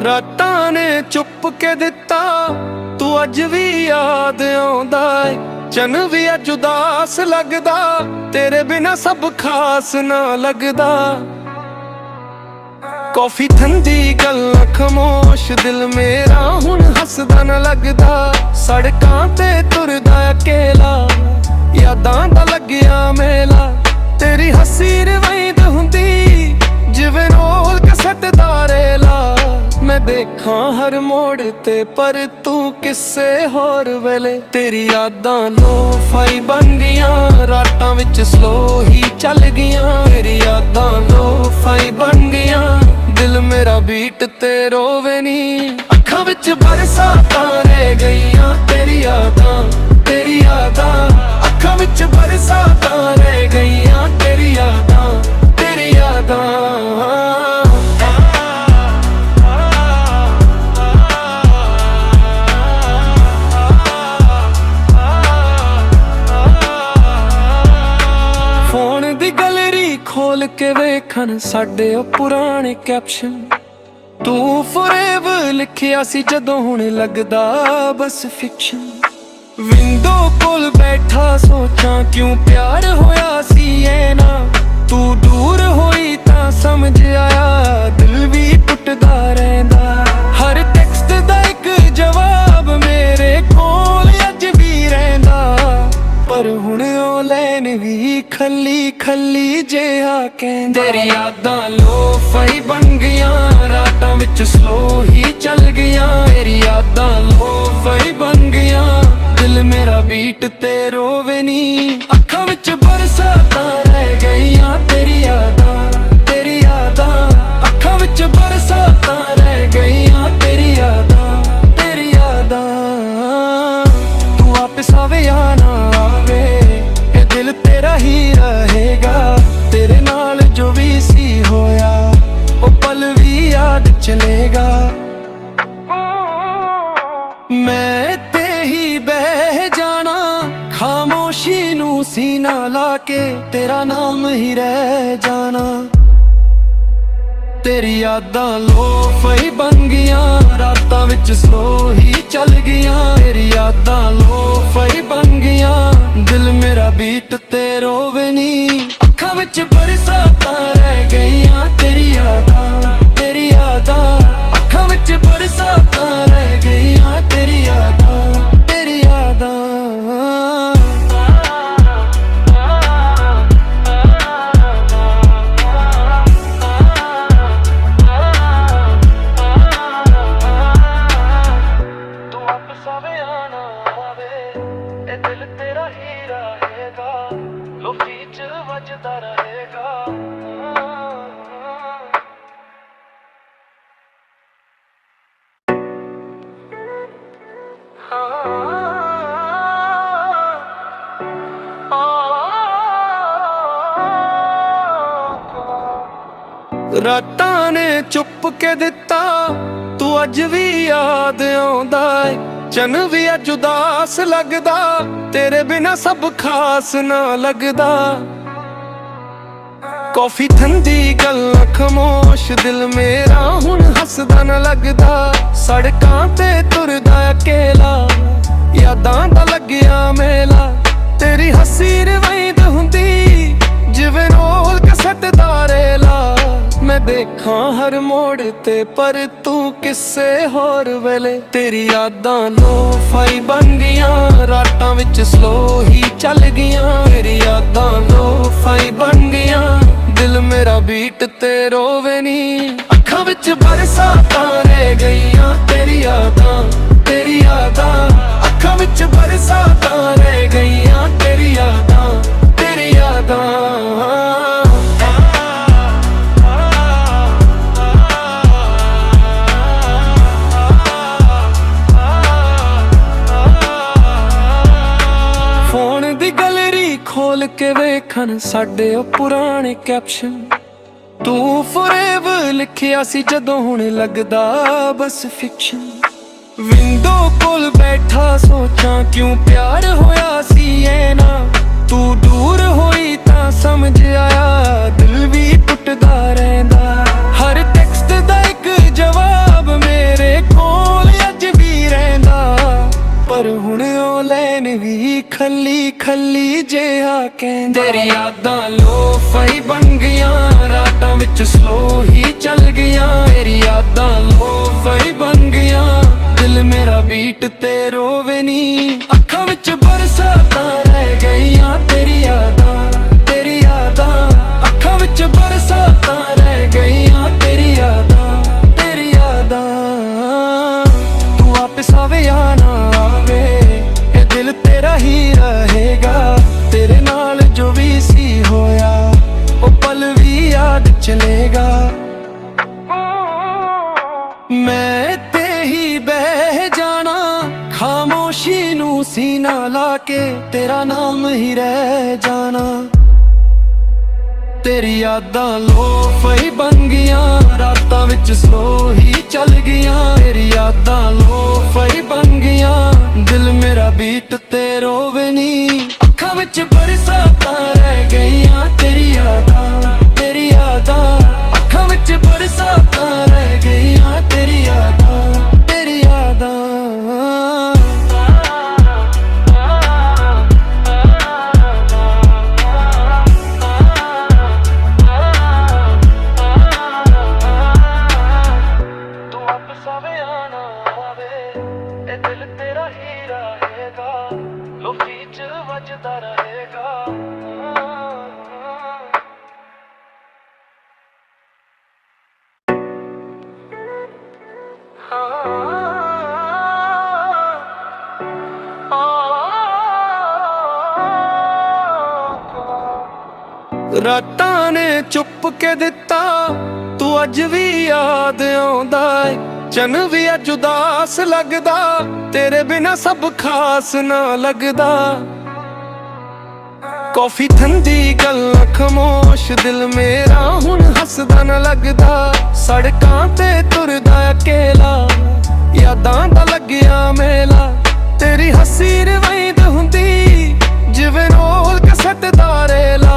ਰਾਤਾਂ ਨੇ ਚੁੱਪ ਕੇ ਦਿੱਤਾ, ਤੂੰ ਅੱਜ ਵੀ ਯਾਦ ਆਉਂਦਾ ਏ। ਚੰਨ ਵੀ ਅੱਜ ਉਦਾਸ ਲੱਗਦਾ, ਤੇਰੇ ਬਿਨਾ ਸਭ ਖਾਸ ਨਾ ਲੱਗਦਾ। ਕੌਫੀ ਠੰਡੀ ਗੱਲਾਂ ਖਾਮੋਸ਼, ਦਿਲ ਮੇਰਾ ਹੁਣ ਹੱਸਦਾ ਨਾ ਲੱਗਦਾ। ਸੜਕਾਂ ਤੇ ਤੁਰਦਾ ਅਕੇਲਾ, ਯਾਦਾਂ ਦਾ ਲੱਗਿਆ ਮੇਲਾ। ਤੇਰੀ ਹੱਸੀ ਰਵਾਇੰਦ ਹੁੰਦੀ ਜਿਵੇਂ ਰੋਲ ਕਸਟ ਦਾ ਰੇਲਾ। ਮੈਂ ਦੇਖਾਂ ਹਰ ਮੋੜ ਤੇ ਪਰ ਤੂੰ ਕਿਸੇ ਹੋਰ ਵੇਲੇ। ਤੇਰੀ ਯਾਦਾਂ ਲੋ-ਫਾਈ ਬਣ ਗਈਆਂ, ਰਾਤਾਂ ਵਿੱਚ ਸਲੋ ਹੀ ਚੱਲ ਗਈਆਂ। ਤੇਰੀ ਯਾਦਾਂ ਲੋ-ਫਾਈ ਬਣ ਗਈਆਂ, ਦਿਲ ਮੇਰਾ ਬੀਟ ਤੇ ਰੋਵੇ ਨੀ। ਅੱਖਾਂ ਵਿੱਚ ਬਰਸਾਤਾਂ ਰਹਿ ਗਈਆਂ, ਤੇਰੀ ਯਾਦਾਂ ਤੇਰੀ ਯਾਦਾਂ। ਅੱਖਾਂ ਵਿੱਚ ਬਰਸਾਤਾਂ ਰਹਿ ਗਈਆਂ, ਤੇਰੀ ਯਾਦਾਂ ਤੇਰੀ ਯਾਦਾਂ। ਫੋਨ ਦੀ ਗੈਲਰੀ ਖੋਲ ਕੇ ਵੇਖਣ ਸਾਡੇ ਉਹ ਪੁਰਾਣੇ ਕੈਪਸ਼ਨ। ਤੂੰ ਫੋਰਐਵਰ ਲਿਖਿਆ ਸੀ ਜਦੋਂ ਹੁਣ ਲੱਗਦਾ ਬਸ ਫਿਕਸ਼ਨ। ਵਿੰਡੋ ਕੋਲ ਬੈਠਾ ਸੋਚਾਂ ਕਿਉਂ ਪਿਆਰ ਹੋਇਆ ਸੀ ਇਹ ਨਾ। ਤੂੰ ਦੂਰ ਹੋਈ ਤਾਂ ਸਮਝ ਆਇਆ, ਦਿਲ ਵੀ ਟੁੱਟਦਾ ਰਹਿੰਦਾ। ਹਰ ਟੈਕਸਟ ਦਾ ਇੱਕ ਜਵਾਬ ਮੇਰੇ ਕੋਲ ਅੱਜ ਵੀ ਰਹਿੰਦਾ। ਪਰ ਹੁਣ ਉਹ ਲੈਨ ਵੀ ਖੱਲੀ ਖੱਲੀ ਜਿਹਾ ਕਹਿੰਦਾ। ਤੇਰੀ ਯਾਦਾਂ ਲੋ-ਫਾਈ ਬਣ ਗਈਆਂ, ਰਾਤਾਂ ਵਿੱਚ ਸਲੋ ਹੀ ਚੱਲ ਗਈਆਂ। ਤੇਰੀ ਯਾਦਾਂ ਲੋ-ਫਾਈ ਬਣ ਗਈਆਂ, ਦਿਲ ਮੇਰਾ ਬੀਟ ਤੇ ਰੋਵੇ ਨੀ। ਅੱਖਾਂ ਵਿੱਚ ਬਰਸਾਤਾਂ ਰਹਿ ਗਈਆਂ, ਤੇਰੀ ਯਾਦਾਂ ਤੇਰੀ ਯਾਦਾਂ। ਅੱਖਾਂ ਵਿੱਚ ਬਰਸਾਤਾਂ ਰਹਿ ਗਈਆਂ, ਤੇਰੀ ਯਾਦਾਂ ਤੇਰੀ ਯਾਦਾਂ। ਤੂੰ ਵਾਪਿਸ ਆਵੇ ਜਾਂ ਨਾ ਆਵੇ, ਇਹ ਦਿਲ ਤੇਰਾ ਹੀ ਰਹੇਗਾ। ਤੇਰੇ ਨਾਲ ਜੋ ਵੀ ਸੀ ਹੋਇਆ, ਉਹ ਪਲ ਵੀ ਯਾਦ ਚਲੇਗਾ। ਮੈਂ ਤੇ ਹੀ ਬਹਿ ਜਾਣਾ, ਖਾਮੋਸ਼ੀ ਨੂੰ ਸੀਨਾ ਲਾ ਕੇ, ਤੇਰਾ ਨਾਮ ਹੀ ਰਹਿ ਜਾਣਾ। ਤੇਰੀ ਯਾਦਾਂ ਲੋ-ਫਾਈ ਬਣ ਗਈਆਂ, ਰਾਤਾਂ ਵਿੱਚ ਸਲੋ ਹੀ ਚੱਲ ਗਈਆਂ। ਤੇਰੀ ਯਾਦਾਂ ਲੋ-ਫਾਈ ਬਣ ਗਈਆਂ, ਦਿਲ ਮੇਰਾ ਬੀਟ ਤੇ ਰੋਵੇ ਨੀ। ਅੱਖਾਂ ਵਿੱਚ ਬਰਸਾਤਾਂ ਰਹਿ ਗਈਆਂ, ਤੇਰੀ ਯਾਦਾਂ ਤੇਰੀ ਯਾਦਾਂ। ਅੱਖਾਂ ਵਿੱਚ ਬਰਸਾਤਾਂ ਰਹਿ ਗਈਆਂ, ਤੇਰੀ ਯਾਦਾਂ ਤੇਰੀ ਯਾਦਾਂ। ਤੂੰ ਵਾਪਸ ਆਵੇ ਜਾਂ ਨਾ ਆਵੇ, ਇਹ ਦਿਲ ਤੇਰਾ ਹੀ ਰਹੇਗਾ। ਲੋਫੀ ਚ ਵੱਜਦਾ ਰਹੇਗਾ। ਰਾਤਾਂ ਨੇ ਚੁੱਪ ਕੇ ਦਿੱਤਾ, ਤੂੰ ਅੱਜ ਵੀ ਯਾਦ ਆਉਂਦਾ ਏ। ਚੰਨ ਵੀ ਅੱਜ ਉਦਾਸ ਲੱਗਦਾ, ਤੇਰੇ ਬਿਨਾ ਸਭ ਖਾਸ ਨਾ ਲੱਗਦਾ। ਕੌਫੀ ਠੰਡੀ ਗੱਲਾਂ ਖਾਮੋਸ਼, ਦਿਲ ਮੇਰਾ ਹੁਣ ਹੱਸਦਾ ਨਾ ਲੱਗਦਾ। ਸੜਕਾਂ ਤੇ ਤੁਰਦਾ ਅਕੇਲਾ, ਯਾਦਾਂ ਦਾ ਲੱਗਿਆ ਮੇਲਾ। ਤੇਰੀ ਹੱਸੀ ਰਵਾਇੰਦ ਹੁੰਦੀ ਜਿਵੇਂ ਰੋਲ ਕਸਟ ਦਾ ਰੇਲਾ। ਮੈਂ ਦੇਖਾਂ ਹਰ ਮੋੜ ਤੇ ਪਰ ਤੂੰ ਕਿਸੇ ਹੋਰ ਵੇਲੇ। ਤੇਰੀ ਯਾਦਾਂ ਲੋ-ਫਾਈ ਬਣ ਗਈਆਂ, ਰਾਤਾਂ ਵਿੱਚ ਸਲੋ ਹੀ ਚੱਲ ਗਈਆਂ। ਤੇਰੀ ਯਾਦਾਂ ਲੋ-ਫਾਈ ਬਣ ਗਈਆਂ, ਦਿਲ ਮੇਰਾ ਬੀਟ ਤੇ ਰੋਵੇ ਨੀ। ਅੱਖਾਂ ਵਿੱਚ ਬਰਸਾਤਾਂ ਰਹਿ ਗਈਆਂ, ਤੇਰੀ ਯਾਦਾਂ ਤੇਰੀ ਯਾਦਾਂ। ਅੱਖਾਂ ਵਿੱਚ ਬਰਸਾਤਾਂ ਰਹਿ ਗਈਆਂ, ਤੇਰੀ ਯਾਦਾਂ ਤੇਰੀ ਯਾਦਾਂ। ਫੋਨ ਦੀ ਗੈਲਰੀ ਖੋਲ ਕੇ ਵੇਖਣ ਸਾਡੇ ਉਹ ਪੁਰਾਣੇ ਕੈਪਸ਼ਨ। ਤੂੰ ਫੋਰਐਵਰ ਲਿਖਿਆ ਸੀ ਜਦੋਂ ਹੁਣ ਲੱਗਦਾ ਬਸ ਫਿਕਸ਼ਨ। ਵਿੰਡੋ ਕੋਲ ਬੈਠਾ ਸੋਚਾਂ ਕਿਉਂ ਪਿਆਰ ਹੋਇਆ ਸੀ ਇਹ ਨਾ। ਤੂੰ ਦੂਰ ਹੋਈ ਤਾਂ ਸਮਝ ਆਇਆ, ਦਿਲ ਵੀ ਟੁੱਟਦਾ ਰਹਿੰਦਾ। ਹਰ ਟੈਕਸਟ ਦਾ ਇੱਕ ਜਵਾਬ ਮੇਰੇ पर हुण ओ लैन भी खली खली जिहा कहंदा। तेरी यादां लो फई बन गईयां, रातां विच स्लो ही चल गईयां। तेरी यादां लो फई बन गईयां, दिल मेरा बीट ते रोवे नी। अखां विच बरसातां रह गईयां तेरी यादां, तेरी यादां। अखां विच बरसातां रह गईयां तेरी यादां, तेरी यादां। तू वापस आवे या ना आवे, ये दिल तेरा ही रहेगा। तेरे नाल जो भी सी होया, ओ पल भी याद चलेगा। मैं ते ही बह जाना, खामोशी नू सीना लाके तेरा नाम ही रह जाना। तेरी यादां लो फई बन गईयां, रातां विच स्लो ही चल गईयां। तेरी यादां लो फई बन गईयां, दिल मेरा बीट ते रोवे नी। अखां विच बरसातां रह गईयां तेरी यादां, तेरी यादां। अखां विच बरसातां रह गईयां तेरी यादां, तेरी यादां। दिल तेरा ही रहेगा, लो बीच वजदा रहेगा। रातां ने चुप के दिता, तू अज भी याद आउंदा है। चन भी अज उदास लगदा, तेरे बिना सब खास ना लगदा। कॉफी ठंडी गल्लां खामोश, दिल मेरा हुण हसदा ना लगदा। सड़कां ते तुरदा अकेला, यादां दा लग्या मेला। तेरी हसी रवाइंद हुंदी, जिवें रोल कसट दा रेला।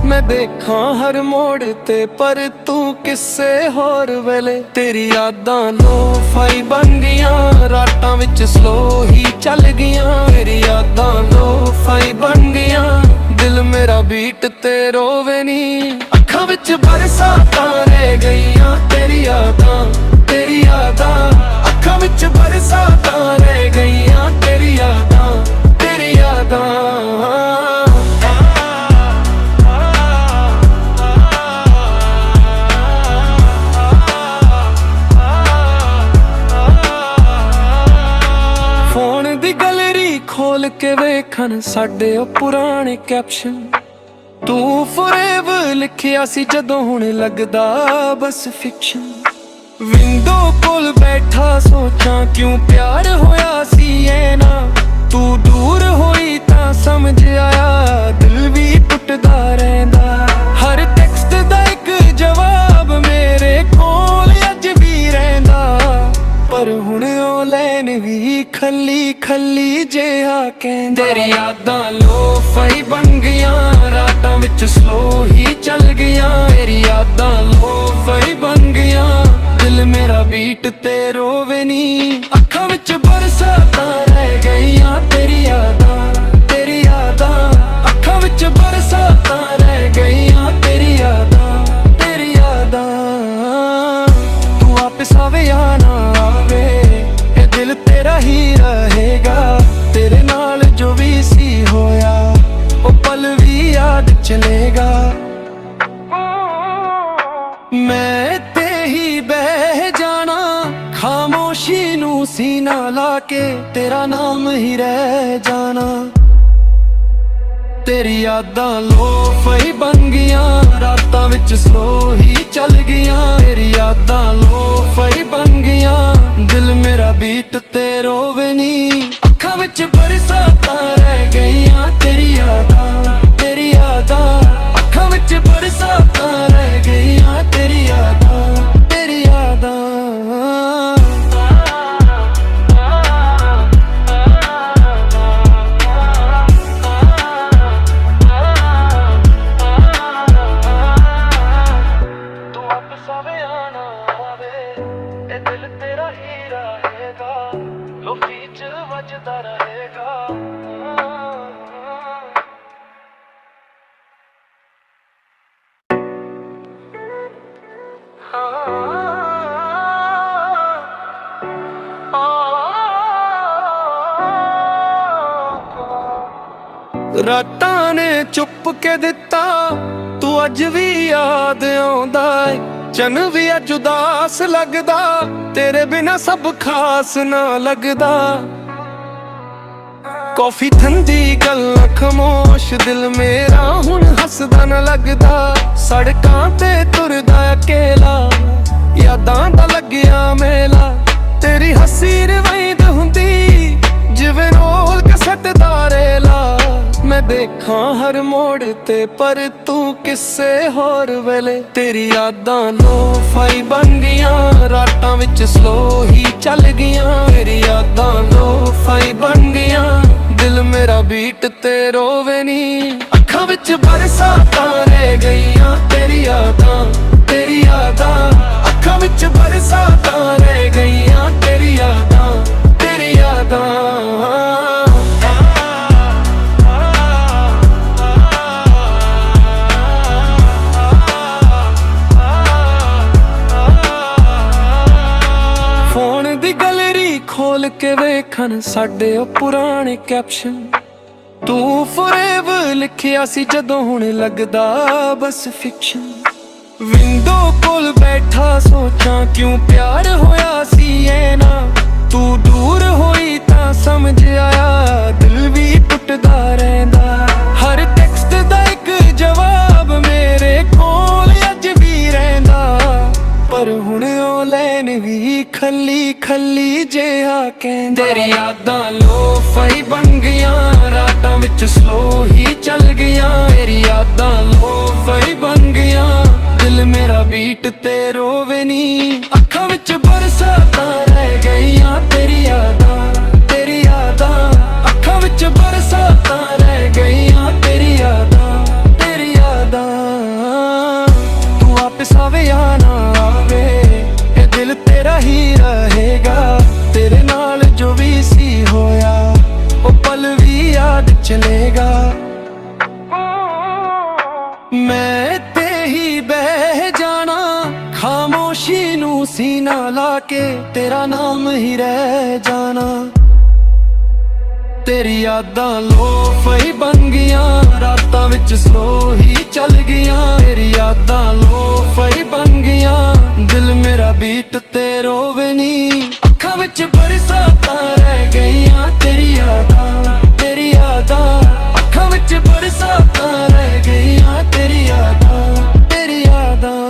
मैं देखां हर मोड़ ते पर तू किसे होर वेले। तेरी यादां लो फई बन गईयां, रातां विच स्लो ही चल गईयां। तेरी यादां लो फई बन गईयां, दिल मेरा बीट ते रोवे नी। अखां विच बरसातां रह गईयां तेरी यादां, तेरी यादां। अखां विच बरसातां रह गईयां तेरी यादां, तेरी यादां। खोल के वेखन साडे ओ पुराने कैप्शन, तू फॉरएवर लिखिया सी जदों हुण लगदा बस फिक्शन। विंडो कोल बैठा सोचां क्यों प्यार होया सी ऐ ना। तू दूर होई तां समझ आया, दिल भी टुटदा रहिंदा। हर टेक्स्ट दा इक जवाब मेरे कोल अज भी रहिंदा। पर हुण ओ लैन भी खली खली जिहा कहंदा। तेरी यादां लो फई बन गईयां, रातां विच स्लो ही चल गईयां। तेरी यादां लो फई बन गईयां, दिल मेरा बीट ते रोवे नी। अखां विच बरसातां रह गईयां तेरी यादां, तेरी यादां। अखां विच बरसातां रह गईयां तेरी यादां, तेरी यादां। तू वापस आवे या ना आवे, ये दिल तेरा ही रहेगा। तेरे नाल जो भी सी होया, ओ पल भी याद चलेगा। मैं ते ही बह जाना, खामोशी नू सीना लाके तेरा नाम ही रह जाना। तेरी यादां लो फई बन गईयां, रातां विच स्लो ही चल गईयां। तेरी यादां लो फई बन गईयां, दिल मेरा बीट ते रोवे नी। अखां विच बरसातां रह गईयां तेरी यादां, तेरी यादां। अखां विच बरसातां रह गईयां तेरी यादां, तेरी यादां। दिल तेरा ही रहेगा, लो बीच ਵੱਜਦਾ ਰਹੇਗਾ। ਰਾਤਾਂ ਨੇ ਚੁੱਪ ਕੇ ਦਿੱਤਾ, ਤੂੰ ਅੱਜ ਵੀ ਯਾਦ ਆਉਂਦਾ ਏ। ਚੰਨ ਵੀ ਅੱਜ ਉਦਾਸ ਲੱਗਦਾ, ਤੇਰੇ ਬਿਨਾ ਸਭ ਖਾਸ ਨਾ ਲੱਗਦਾ। ਕੌਫੀ ਠੰਡੀ ਗੱਲਾਂ ਖਾਮੋਸ਼, ਦਿਲ ਮੇਰਾ ਹੁਣ ਹੱਸਦਾ ਨਾ ਲੱਗਦਾ। ਸੜਕਾਂ ਤੇ ਤੁਰਦਾ ਅਕੇਲਾ, ਯਾਦਾਂ ਦਾ ਲੱਗਿਆ ਮੇਲਾ। ਤੇਰੀ ਹੱਸੀ ਰਵਾਇੰਦ ਹੁੰਦੀ ਜਿਵੇਂ ਰੋਲ ਕਸਟ ਦਾ ਰੇਲਾ। ਮੈਂ ਦੇਖਾਂ ਹਰ ਮੋੜ ਤੇ ਪਰ ਤੂੰ ਕਿਸੇ ਹੋਰ ਵੇਲੇ। ਤੇਰੀ ਯਾਦਾਂ ਲੋ-ਫਾਈ ਬਣ ਗਈਆਂ, ਰਾਤਾਂ ਵਿੱਚ ਸਲੋ ਹੀ ਚੱਲ ਗਈਆਂ। ਤੇਰੀ ਯਾਦਾਂ ਲੋ-ਫਾਈ ਬਣ ਗਈਆਂ, ਦਿਲ ਮੇਰਾ ਬੀਟ ਤੇ ਰੋਵੇ ਨੀ। ਅੱਖਾਂ ਵਿੱਚ ਬਰਸਾਤਾਂ ਰਹਿ ਗਈਆਂ, ਤੇਰੀ ਯਾਦਾਂ, ਤੇਰੀ ਯਾਦਾਂ। ਅੱਖਾਂ ਵਿੱਚ ਬਰਸਾਤਾਂ ਰਹਿ ਗਈਆਂ, ਤੇਰੀ ਯਾਦਾਂ, ਤੇਰੀ ਯਾਦਾਂ। ਖੋਲ ਕੇ ਵੇਖਣ ਸਾਡੇ ਉਹ ਪੁਰਾਣੇ ਕੈਪਸ਼ਨ। ਤੂੰ ਫੋਰਐਵਰ ਲਿਖਿਆ ਸੀ ਜਦੋਂ ਹੁਣ ਲੱਗਦਾ ਬਸ ਫਿਕਸ਼ਨ। ਵਿੰਡੋ ਕੋਲ ਬੈਠਾ ਸੋਚਾਂ ਕਿਉਂ ਪਿਆਰ ਹੋਇਆ ਸੀ ਐ ਨਾ। ਤੂੰ ਦੂਰ ਹੋਈ ਤਾਂ ਸਮਝ ਆਇਆ, ਦਿਲ ਵੀ ਟੁੱਟਦਾ ਰਹਿੰਦਾ। ਹਰ ਟੈਕਸਟ ਦਾ ਇੱਕ ਜਵਾਬ ਮੇਰੇ ਕੋਲ ਅੱਜ ਵੀ ਰਹਿੰਦਾ। ਪਰ ਹੁਣ ਉਹ ਲੈਨ ਵੀ ਖੱਲੀ ਖੱਲੀ ਜਿਹਾ ਕਹਿੰਦਾ। ਤੇਰੀ ਯਾਦਾਂ ਲੋ-ਫਾਈ ਬਣ ਗਈਆਂ, ਰਾਤਾਂ ਵਿੱਚ ਸਲੋ ਹੀ ਚੱਲ ਗਈਆਂ। ਤੇਰੀ ਯਾਦਾਂ ਲੋ-ਫਾਈ ਬਣ ਗਈਆਂ, ਦਿਲ ਮੇਰਾ ਬੀਟ ਤੇ ਰੋਵੇ ਨੀ। ਅੱਖਾਂ ਵਿੱਚ ਬਰਸਾਤਾਂ ਰਹਿ ਗਈਆਂ, ਤੇਰੀ ਯਾਦਾਂ, ਤੇਰੀ ਯਾਦਾਂ। ਅੱਖਾਂ ਵਿੱਚ ਬਰਸਾਤਾਂ ਰਹਿ ਗਈਆਂ, ਤੇਰੀ ਯਾਦਾਂ, ਤੇਰੀ ਯਾਦਾਂ। ਤੂੰ ਵਾਪਿਸ ਆਵੇ ਜਾਂ ਨਾ ਆਵੇ, ਇਹ ਦਿਲ ਤੇਰਾ ਹੀ ਰਹੇਗਾ। ਤੇਰੇ ਨਾਲ ਜੋ ਵੀ ਸੀ ਹੋਇਆ, ਉਹ ਪਲ ਵੀ ਯਾਦ ਚਲੇਗਾ। ਮੈਂ ਤੇ ਹੀ ਬਹਿ ਜਾਣਾ, ਖਾਮੋਸ਼ੀ ਨੂੰ ਸੀਨਾ ਲਾ ਕੇ, ਤੇਰਾ ਨਾਮ ਹੀ ਰਹਿ ਜਾਣਾ। ਤੇਰੀ ਯਾਦਾਂ ਲੋ-ਫਾਈ ਬਣ ਗਈਆਂ, ਰਾਤਾਂ ਵਿੱਚ ਸਲੋ ਹੀ ਚੱਲ ਗਈਆਂ। ਤੇਰੀ ਯਾਦਾਂ ਲੋ-ਫਾਈ ਬਣ ਗਈਆਂ, ਦਿਲ ਮੇਰਾ ਬੀਟ ਤੇ ਰੋਵੇ ਨੀ। ਅੱਖਾਂ ਵਿੱਚ ਬਰਸਾਤਾਂ ਰਹਿ ਗਈਆਂ, ਤੇਰੀ ਯਾਦਾਂ, ਤੇਰੀ ਯਾਦਾਂ। ਅੱਖਾਂ ਵਿੱਚ ਬਰਸਾਤਾਂ ਰਹਿ ਗਈਆਂ, ਤੇਰੀ ਯਾਦਾਂ, ਤੇਰੀ ਯਾਦਾਂ।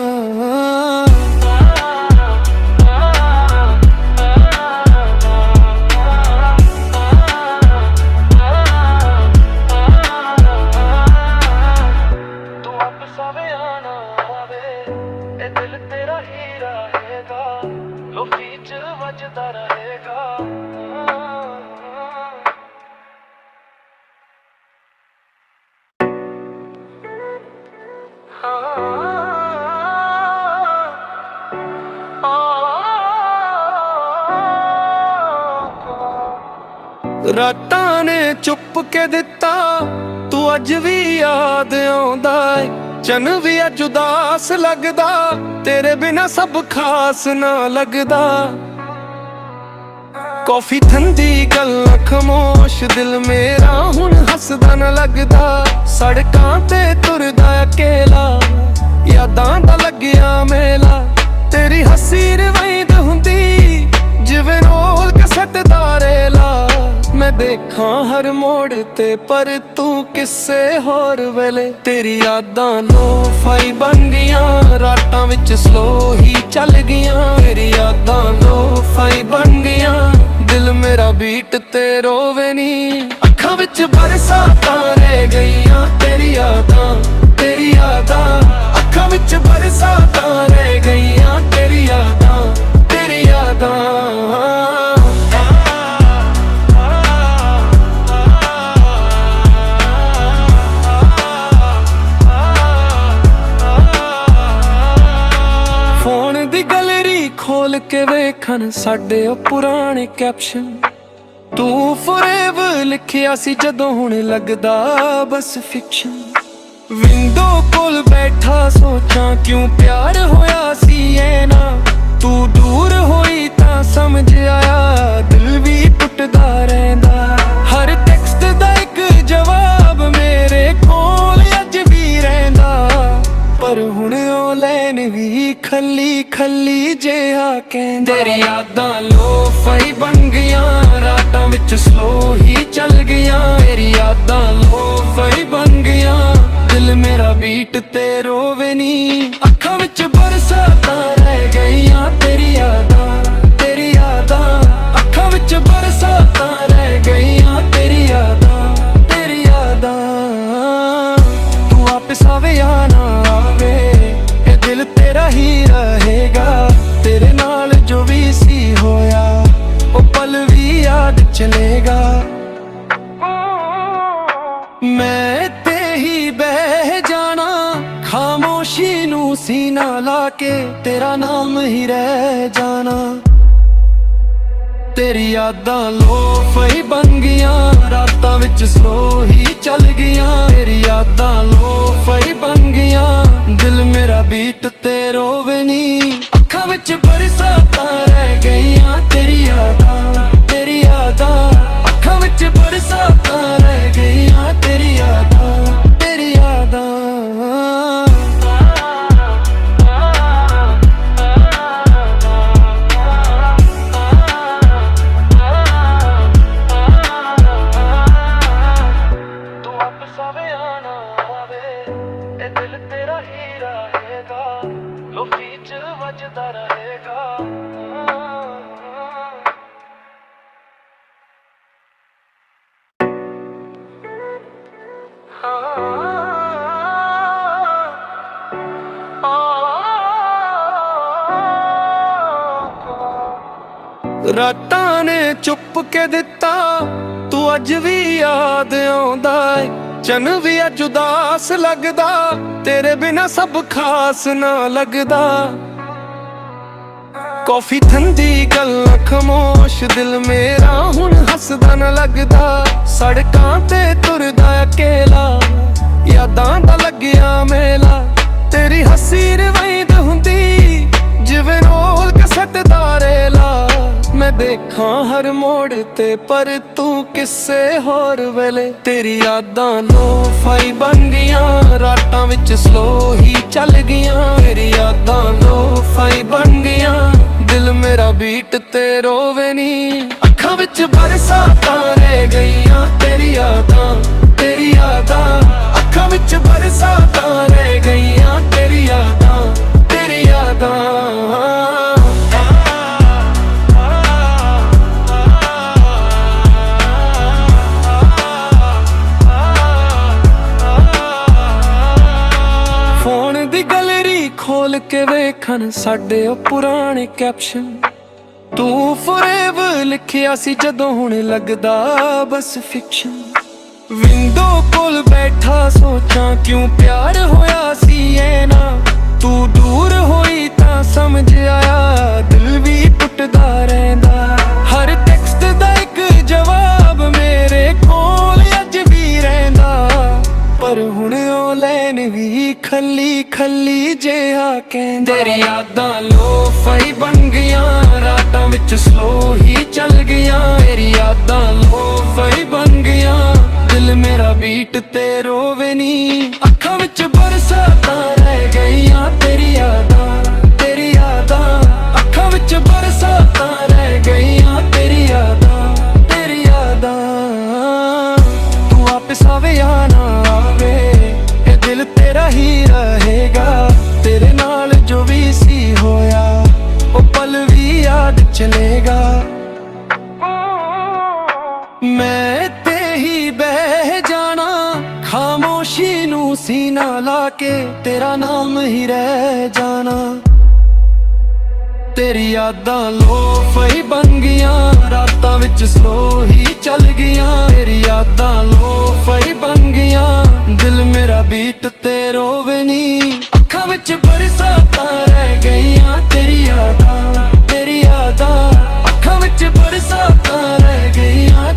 ਵੱਜਦਾ ਰਹੇਗਾ। ਰਾਤਾਂ ਨੇ ਚੁੱਪ ਕੇ ਦਿੱਤਾ, ਤੂੰ ਅੱਜ ਵੀ ਯਾਦ ਆਉਂਦਾ ਏ। ਚੰਨ ਵੀ ਅੱਜ ਉਦਾਸ ਲੱਗਦਾ, ਤੇਰੇ ਬਿਨਾ ਸਭ ਖਾਸ ਨਾ ਲੱਗਦਾ। ਕੌਫੀ ਠੰਡੀ ਗੱਲਾਂ ਖਾਮੋਸ਼, ਦਿਲ ਮੇਰਾ ਹੁਣ ਹੱਸਦਾ ਨਾ ਲੱਗਦਾ। ਸੜਕਾਂ ਤੇ ਤੁਰਦਾ ਅਕੇਲਾ, ਯਾਦਾਂ ਦਾ ਲੱਗਿਆ ਮੇਲਾ। ਤੇਰੀ ਹੱਸੀ ਰਵਾਇੰਦ ਹੁੰਦੀ ਜਿਵੇਂ ਰੋਲ ਕਸਟ ਦਾ ਰੇਲਾ। ਮੈਂ ਦੇਖਾਂ ਹਰ ਮੋੜ ਤੇ ਪਰ ਤੂੰ ਕਿਸੇ ਹੋਰ ਵੇਲੇ। ਤੇਰੀ ਯਾਦਾਂ ਲੋ-ਫਾਈ ਬਣ ਗਈਆਂ, ਰਾਤਾਂ ਵਿੱਚ ਸਲੋ ਹੀ ਚੱਲ ਗਈਆਂ। ਤੇਰੀ ਯਾਦਾਂ ਲੋ-ਫਾਈ ਬਣ ਗਈਆਂ, ਦਿਲ ਮੇਰਾ ਬੀਟ ਤੇ ਰੋਵੇ ਨੀ। ਅੱਖਾਂ ਵਿੱਚ ਬਰਸਾਤਾਂ ਰਹਿ ਗਈਆਂ, ਤੇਰੀ ਯਾਦਾਂ, ਤੇਰੀ ਯਾਦਾਂ। ਅੱਖਾਂ ਵਿੱਚ ਬਰਸਾਤਾਂ ਰਹਿ ਗਈਆਂ, ਤੇਰੀ ਯਾਦਾਂ, ਤੇਰੀ ਯਾਦਾਂ। ਫੋਨ ਦੀ ਗੈਲਰੀ ਖੋਲ ਕੇ ਵੇਖਣ ਸਾਡੇ ਉਹ ਪੁਰਾਣੇ ਕੈਪਸ਼ਨ। ਤੂੰ ਫੋਰਐਵਰ ਲਿਖਿਆ ਸੀ ਜਦੋਂ ਹੁਣ ਲੱਗਦਾ ਬਸ ਫਿਕਸ਼ਨ। ਵਿੰਡੋ ਕੋਲ ਬੈਠਾ ਸੋਚਾਂ ਕਿਉਂ ਪਿਆਰ ਹੋਇਆ ਸੀ ਐ ਨਾ, ਤੂੰ ਦੂਰ ਹੋਈ ਤਾਂ ਸਮਝ ਆਇਆ ਦਿਲ ਵੀ ਟੁੱਟਦਾ ਰਹਿੰਦਾ। ਹਰ ਟੈਕਸਟ ਦਾ ਇੱਕ ਜਵਾਬ ਮੇਰੇ ਕੋਲ ਅੱਜ ਵੀ ਰਹਿੰਦਾ, ਪਰ ਹੁਣ ਉਹ ਲਾਈਨ ਵੀ ਖੱਲੀ ਖੱਲੀ ਜਿਹਾ ਕਹਿੰਦਾ। ਤੇਰੀ ਯਾਦਾਂ ਲੋਫਾਈ ਬਣ ਗਈਆਂ, ਰਾਤਾਂ ਵਿੱਚ ਸਲੋ ਹੀ ਚੱਲ ਗਈਆਂ। ਤੇਰੀ ਯਾਦਾਂ ਲੋਫਾਈ ਬਣ ਗਈਆਂ, ਦਿਲ ਮੇਰਾ ਬੀਟ ਤੇ ਰੋਵੇ ਨੀ। ਅੱਖਾਂ ਵਿੱਚ ਬਰਸਾਤਾਂ ਰਹਿ ਗਈਆਂ ਤੇਰੀ ਯਾਦਾਂ, ਤੇਰੀ ਯਾਦਾਂ। ਅੱਖਾਂ ਵਿੱਚ ਬਰਸਾਤਾਂ ਰਹਿ ਗਈਆਂ ਤੇਰੀ ਯਾਦਾਂ, ਤੇਰੀ ਯਾਦਾਂ। ਤੂੰ ਵਾਪਿਸ ਆਵੇ ਜਾਂ ਨਾ ਆਵੇ, ਇਹ ਦਿਲ ਤੇਰਾ ਹੀ ਰਹੇਗਾ। ਤੇਰੇ ਨਾਲ ਜੋ ਵੀ ਸੀ ਹੋਇਆ ਉਹ ਪਲ ਵੀ ਯਾਦ ਚਲੇਗਾ। ਮੈਂ ਤੇ ਹੀ ਬਹਿ ਜਾਣਾ ਖਾਮੋਸ਼ੀ ਨੂੰ ਸੀਨਾ ਲਾ ਕੇ, ਤੇਰਾ ਨਾਮ ਹੀ ਰਹਿ ਜਾਣਾ। ਤੇਰੀ ਯਾਦਾਂ ਲੋਫਾਈ ਬਣ ਗਈਆਂ, ਰਾਤਾਂ ਵਿੱਚ ਸਲੋ ਹੀ ਚੱਲ ਗਈਆਂ। ਤੇਰੀ ਯਾਦਾਂ ਲੋਫਾਈ ਬਣ ਗਈਆਂ, ਦਿਲ ਮੇਰਾ ਬੀਟ ਤੇ ਰੋਵੇ ਨੀ। ਅੱਖਾਂ ਵਿੱਚ ਬਰਸਾਤਾਂ ਰਹਿ ਗਈਆਂ ਤੇਰੀ ਯਾਦਾਂ, ਤੇਰੀ ਯਾਦਾਂ। ਅੱਖਾਂ ਵਿੱਚ ਬਰਸਾਤਾਂ ਰਹਿ ਗਈਆਂ ਤੇਰੀ ਯਾਦਾਂ, ਤੇਰੀ ਯਾਦਾਂ। ਤੂੰ ਵਾਪਸ ਆਵੇ ਜਾਂ ਨਾ ਆਵੇ, ਇਹ ਦਿਲ ਤੇਰਾ ਹੀ ਰਹੇਗਾ, ਲੋਫੀ ਚ ਵੱਜਦਾ ਰਹੇਗਾ। ਰਾਤਾਂ ਨੇ ਚੁੱਪ ਕੇ ਦਿੱਤਾ, ਤੂੰ ਅੱਜ ਵੀ ਯਾਦ ਆਉਂਦਾ ਏ। ਚੰਨ ਵੀ ਅੱਜ ਉਦਾਸ ਲੱਗਦਾ, ਤੇਰੇ ਬਿਨਾ ਸਭ ਖਾਸ ਨਾ ਲੱਗਦਾ। ਕੌਫੀ ਠੰਡੀ ਗੱਲਾਂ ਖਾਮੋਸ਼, ਦਿਲ ਮੇਰਾ ਹੁਣ ਹੱਸਦਾ ਨਾ ਲੱਗਦਾ। ਸੜਕਾਂ ਤੇ ਤੁਰਦਾ ਅਕੇਲਾ, ਯਾਦਾਂ ਦਾ ਲੱਗਿਆ ਮੇਲਾ। ਤੇਰੀ ਹੱਸੀ ਰਵਾਇਦ ਹੁੰਦੀ ਜਿਵੇਂ ਰੋਲ ਕਸਟ ਦਾ ਰੇਲਾ। ਮੈਂ ਦੇਖਾਂ ਹਰ ਮੋੜ ਤੇ ਪਰ ਤੂੰ ਕਿਸੇ ਹੋਰ ਵੇਲੇ। ਤੇਰੀ ਯਾਦਾਂ ਲੋਫਾਈ ਬਣ ਗਈਆਂ, ਰਾਤਾਂ ਵਿੱਚ ਸਲੋ ਹੀ ਚੱਲ ਗਈਆਂ। ਤੇਰੀ ਯਾਦਾਂ ਲੋਫਾਈ ਬਣ ਗਈਆਂ, ਦਿਲ ਮੇਰਾ ਬੀਟ ਤੇ ਰੋਵੇ ਨੀ। ਅੱਖਾਂ ਵਿੱਚ ਬਰਸਾਤਾਂ ਰਹਿ ਗਈਆਂ ਤੇਰੀ ਯਾਦਾਂ, ਤੇਰੀ ਯਾਦਾਂ। ਅੱਖਾਂ ਵਿੱਚ ਬਰਸਾਤਾਂ ਰਹਿ ਗਈਆਂ ਤੇਰੀ ਯਾਦਾਂ, ਤੇਰੀ ਯਾਦਾਂ। ਫੋਨ ਦੀ ਗੈਲਰੀ ਖੋਲ ਕੇ ਵੇਖਣ ਸਾਡੇ ਉਹ ਪੁਰਾਣੇ ਕੈਪਸ਼ਨ। ਤੂੰ ਫੋਰਐਵਰ ਲਿਖਿਆ ਸੀ ਜਦੋਂ ਹੁਣ ਲੱਗਦਾ ਬਸ ਫਿਕਸ਼ਨ। ਵਿੰਡੋ ਕੋਲ ਬੈਠਾ ਸੋਚਾਂ ਕਿਉਂ ਪਿਆਰ ਹੋਇਆ ਸੀ ਐ ਨਾ, ਤੂੰ ਦੂਰ ਹੋਈ ਤਾਂ ਸਮਝ ਆਇਆ ਦਿਲ ਵੀ ਟੁੱਟਦਾ ਰਹਿੰਦਾ। ਹਰ ਟੈਕਸਟ ਦਾ ਇੱਕ ਜਵਾਬ ਮੇਰੇ ਕੋਲ ਅੱਜ ਵੀ ਰਹਿੰਦਾ, ਪਰ ਹੁਣ ਉਹ ਲਾਈਨ ਵੀ ਖੱਲੀ ਖੱਲੀ ਜਿਹਾ ਕਹਿੰਦਾ। ਤੇਰੀ ਯਾਦਾਂ ਲੋਫਾਈ ਬਣ ਗਈਆਂ, ਰਾਤਾਂ ਵਿੱਚ ਸਲੋ ਹੀ ਚੱਲ ਗਈਆਂ। ਤੇਰੀ ਯਾਦਾਂ ਲੋਫਾਈ ਬਣ ਗਈਆਂ, ਦਿਲ ਮੇਰਾ ਬੀਟ ਤੇ ਰੋਵੇ ਨੀ। ਅੱਖਾਂ ਵਿੱਚ ਬਰਸਾਤਾਂ ਰਹਿ ਗਈਆਂ ਤੇਰੀ ਯਾਦਾਂ, ਤੇਰੀ ਯਾਦਾਂ। ਅੱਖਾਂ ਵਿੱਚ ਬਰਸਾਤਾਂ ਰਹਿ ਗਈਆਂ ਤੇਰੀ ਯਾਦਾਂ, ਤੇਰੀ ਯਾਦਾਂ। ਤੂੰ ਵਾਪਿਸ ਆਵੇ ਜਾਂ ਨਾ ਆਵੇ, ਇਹ ਦਿਲ ਤੇਰਾ ਹੀ ਰਹੇਗਾ। ਤੇਰੇ ਨਾਲ ਜੋ ਵੀ ਸੀ ਹੋਇਆ ਉਹ ਪਲ ਵੀ ਯਾਦ ਚਲੇਗਾ। ਮੈਂ ਤੇ ਹੀ ਬਹਿ ਜਾਣਾ ਖਾਮੋਸ਼ੀ ਨੂੰ ਸੀਨਾ ਲਾ ਕੇ, ਤੇਰਾ ਨਾਮ ਹੀ ਰਹਿ ਜਾਣਾ। ਤੇਰੀ ਯਾਦਾਂ ਲੋਫਾਈ ਬਣ ਗਈਆਂ, ਰਾਤਾਂ ਵਿੱਚ ਸਲੋ ਹੀ ਚੱਲ ਗਈਆਂ। ਤੇਰੀ ਯਾਦਾਂ ਲੋਫਾਈ ਬਣ ਗਈਆਂ, ਦਿਲ ਮੇਰਾ ਬੀਟ ਤੇ ਰੋਵੇ ਨੀ। ਅੱਖਾਂ ਵਿੱਚ ਬਰਸਾਤਾਂ ਰਹਿ ਗਈਆਂ ਤੇਰੀ ਯਾਦਾਂ, ਤੇਰੀ ਯਾਦਾਂ। ਅੱਖਾਂ ਵਿੱਚ ਬਰਸਾਤਾਂ ਰਹਿ ਗਈਆਂ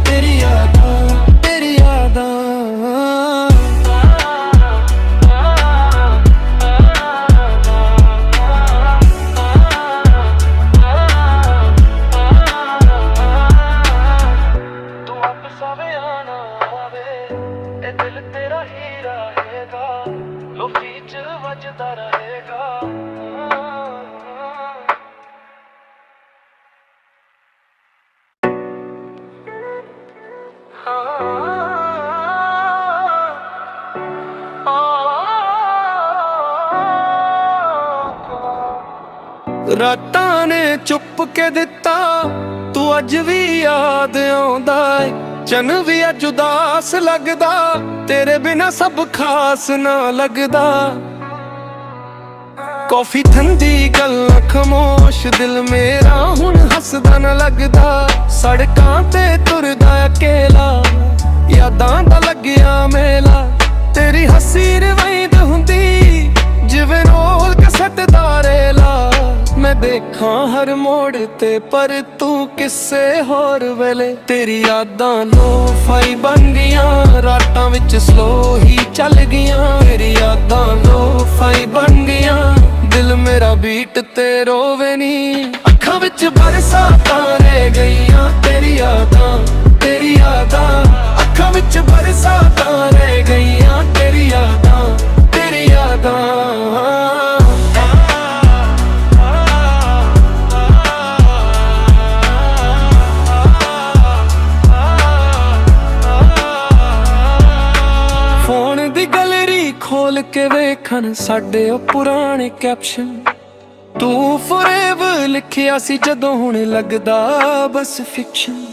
ਰਾਤਾਂ ਨੇ ਚੁੱਪ ਕੇ ਦਿੱਤਾ, ਤੂੰ ਅੱਜ ਵੀ ਯਾਦ ਆਉਂਦਾ ਏ। ਚੰਨ ਵੀ ਅੱਜ ਉਦਾਸ ਲੱਗਦਾ, ਤੇਰੇ ਬਿਨਾ ਸਭ ਖਾਸ ਨਾ ਲੱਗਦਾ। ਕੌਫੀ ਠੰਡੀ ਗੱਲਾਂ ਖਾਮੋਸ਼, ਦਿਲ ਮੇਰਾ ਹੁਣ ਹੱਸਦਾ ਨਾ ਲੱਗਦਾ। ਸੜਕਾਂ ਤੇ ਤੁਰਦਾ ਅਕੇਲਾ, ਯਾਦਾਂ ਦਾ ਲੱਗਿਆ ਮੇਲਾ। ਤੇਰੀ ਹੱਸੀ ਰਵਾਇੰਦ ਹੁੰਦੀ ਜਿਵੇਂ ਰੋਲ ਕਸਟ ਦਾ ਰੇਲਾ। ਮੈਂ ਦੇਖਾਂ ਹਰ ਮੋੜ ਤੇ ਪਰ ਤੂੰ ਕਿਸੇ ਹੋਰ ਵੇਲੇ। ਤੇਰੀ ਯਾਦਾਂ ਲੋ-ਫਾਈ ਬਣ ਗਈਆਂ, ਰਾਤਾਂ ਵਿੱਚ ਸਲੋ ਹੀ ਚੱਲ ਗਈਆਂ। ਤੇਰੀ ਯਾਦਾਂ ਲੋ-ਫਾਈ ਬਣ ਗਈਆਂ, ਦਿਲ ਮੇਰਾ ਬੀਟ ਤੇ ਰੋਵੇ ਨੀ। ਅੱਖਾਂ ਵਿੱਚ ਬਰਸਾਤਾਂ ਰਹਿ ਗਈਆਂ, ਤੇਰੀ ਯਾਦਾਂ, ਤੇਰੀ ਯਾਦਾਂ। ਅੱਖਾਂ ਵਿੱਚ ਬਰਸਾਤਾਂ ਰਹਿ ਗਈਆਂ, ਤੇਰੀ ਯਾਦਾਂ, ਤੇਰੀ ਯਾਦਾਂ। ਫੋਨ ਦੀ ਗੈਲਰੀ ਖੋਲ ਕੇ ਵੇਖਣ ਸਾਡੇ ਉਹ ਪੁਰਾਣੇ ਕੈਪਸ਼ਨ। ਤੂੰ ਫੋਰਐਵਰ ਲਿਖਿਆ ਸੀ ਜਦੋਂ ਹੁਣ ਲੱਗਦਾ ਬਸ ਫਿਕਸ਼ਨ।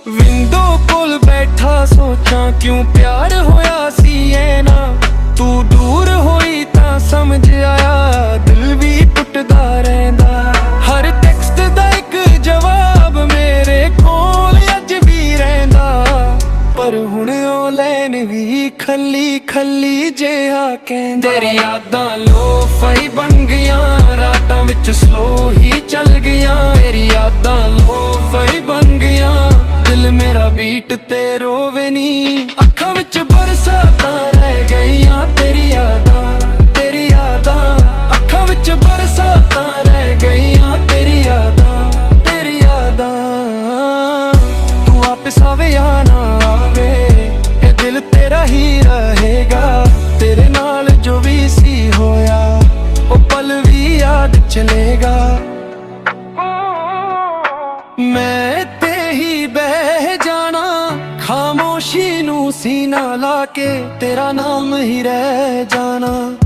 ਵਿੰਡੋ ਕੋਲ ਬੈਠਾ ਸੋਚਾਂ ਕਿਉਂ ਪਿਆਰ ਹੋਇਆ ਸੀ ਐ ਨਾ। ਤੂੰ ਦੂਰ ਹੋਈ ਤਾਂ ਸਮਝ ਆਇਆ, ਦਿਲ ਵੀ ਟੁੱਟਦਾ ਰਹਿੰਦਾ। ਹਰ ਟੈਕਸਟ ਦਾ ਇੱਕ ਜਵਾਬ ਮੇਰੇ ਕੋਲ ਅੱਜ ਵੀ ਰਹਿੰਦਾ। ਪਰ ਹੁਣ ਉਹ ਲੈਨ ਵੀ ਖੱਲੀ ਖੱਲੀ ਜਿਹਾ ਕਹਿੰਦਾ। ਤੇਰੀ ਯਾਦਾਂ ਲੋ-ਫਾਈ ਬਣ ਗਈਆਂ, ਰਾਤਾਂ ਵਿੱਚ ਸਲੋ ਹੀ ਚੱਲ ਗਈਆਂ। ਤੇਰੀ ਯਾਦਾਂ ਲੋ-ਫਾਈ ਬਣ ਗਈਆਂ, ਦਿਲ ਮੇਰਾ ਬੀਟ ਤੇ ਰੋਵੇ ਨੀ। ਅੱਖਾਂ ਵਿੱਚ ਬਰਸਾਤਾਂ ਰਹਿ ਗਈਆਂ, ਤੇਰੀ ਯਾਦਾਂ, ਤੇਰੀ ਯਾਦਾਂ। ਅੱਖਾਂ ਵਿੱਚ ਬਰਸਾਤਾਂ ਰਹਿ ਗਈਆਂ, ਤੇਰੀ ਯਾਦਾਂ, ਤੇਰੀ ਯਾਦਾਂ। ਤੂੰ ਵਾਪਿਸ ਆਵੇ ਜਾਂ ਨਾ ਆਵੇ, ਇਹ ਦਿਲ ਤੇਰਾ ਹੀ ਰਹੇਗਾ। ਤੇਰੇ ਨਾਲ ਜੋ ਵੀ ਸੀ ਹੋਇਆ, ਉਹ ਪਲ ਵੀ ਯਾਦ ਚਲੇਗਾ। ਮੈਂ ਤੇ ਹੀ ਬਹਿ ਜਾਣਾ, ਖਾਮੋਸ਼ੀ ਨੂੰ ਸੀਨਾ ਲਾ ਕੇ, ਤੇਰਾ ਨਾਮ ਹੀ ਰਹਿ ਜਾਣਾ।